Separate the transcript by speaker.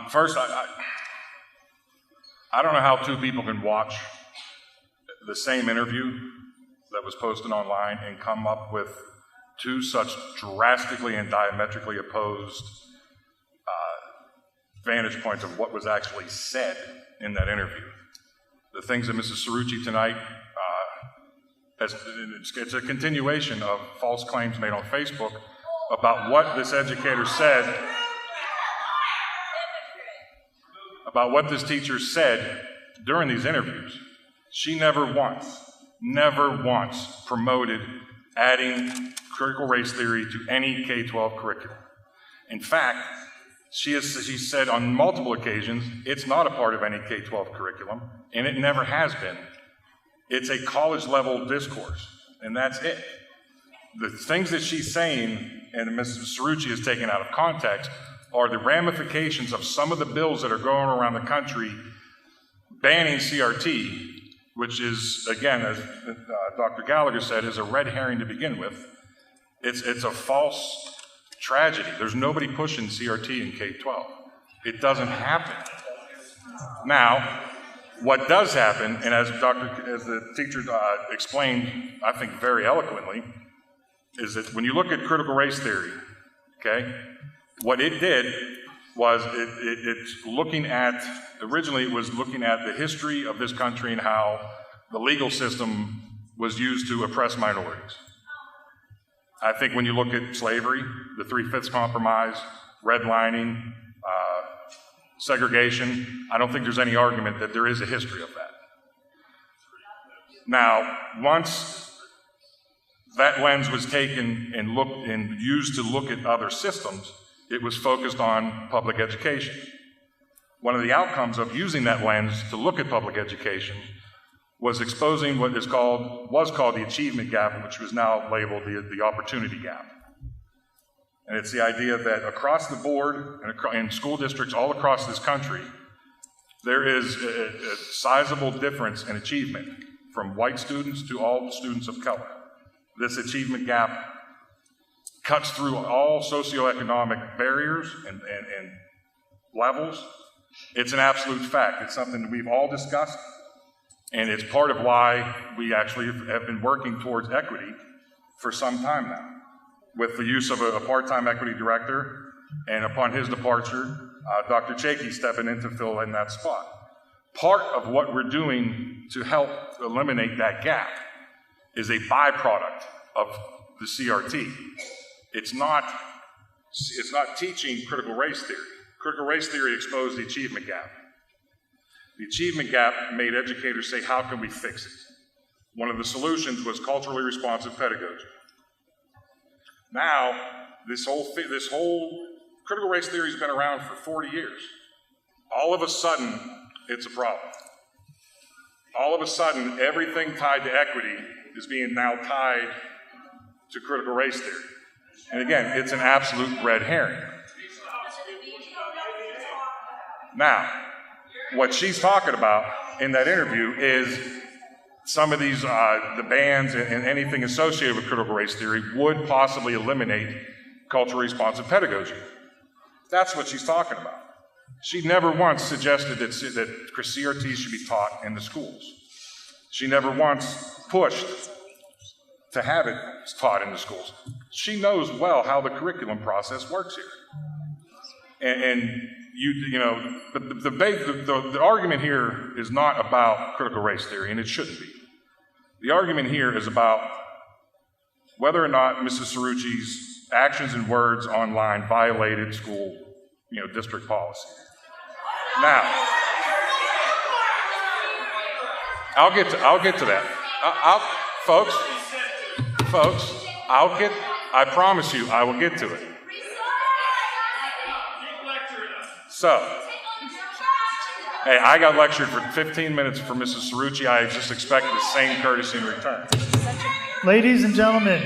Speaker 1: First, I don't know how two people can watch the same interview that was posted online and come up with two such drastically and diametrically opposed vantage points of what was actually said in that interview. The things that Mrs. Cerrucci tonight, it's a continuation of false claims made on Facebook about what this educator said, about what this teacher said during these interviews. She never once promoted adding critical race theory to any K-12 curriculum. In fact, she said on multiple occasions, it's not a part of any K-12 curriculum, and it never has been. It's a college-level discourse, and that's it. The things that she's saying, and Mrs. Cerrucci is taken out of context, are the ramifications of some of the bills that are going around the country banning CRT, which is, again, as Dr. Gallagher said, is a red herring to begin with. It's a false tragedy. There's nobody pushing CRT in K-12. It doesn't happen. Now, what does happen, and as the teacher explained, I think very eloquently, is that when you look at critical race theory, okay, what it did was it's looking at, originally it was looking at the history of this country and how the legal system was used to oppress minorities. I think when you look at slavery, the 3/5 compromise, redlining, segregation, I don't think there's any argument that there is a history of that. Now, once that lens was taken and used to look at other systems, it was focused on public education. One of the outcomes of using that lens to look at public education was exposing what was called the achievement gap, which was now labeled the opportunity gap. And it's the idea that across the board and in school districts all across this country, there is a sizable difference in achievement from white students to all students of color. This achievement gap cuts through all socioeconomic barriers and levels. It's an absolute fact. It's something that we've all discussed, and it's part of why we actually have been working towards equity for some time now, with the use of a part-time equity director, and upon his departure, Dr. Chakey stepping in to fill in that spot. Part of what we're doing to help eliminate that gap is a byproduct of the CRT. It's not teaching critical race theory. Critical race theory exposed the achievement gap. The achievement gap made educators say, how can we fix it? One of the solutions was culturally responsive pedagogy. Now, this whole critical race theory has been around for 40 years. All of a sudden, it's a problem. All of a sudden, everything tied to equity is being now tied to critical race theory. And again, it's an absolute red herring. Now, what she's talking about in that interview is some of these, the bans and anything associated with critical race theory would possibly eliminate culturally responsive pedagogy. That's what she's talking about. She never once suggested that CRT should be taught in the schools. She never once pushed to have it taught in the schools. She knows well how the curriculum process works here. And the argument here is not about critical race theory, and it shouldn't be. The argument here is about whether or not Mrs. Cerrucci's actions and words online violated school, district policy. Now, I'll get to that. Folks, I promise you, I will get to it. So, hey, I got lectured for 15 minutes for Mrs. Cerrucci. I just expect the same courtesy in return.
Speaker 2: Ladies and gentlemen,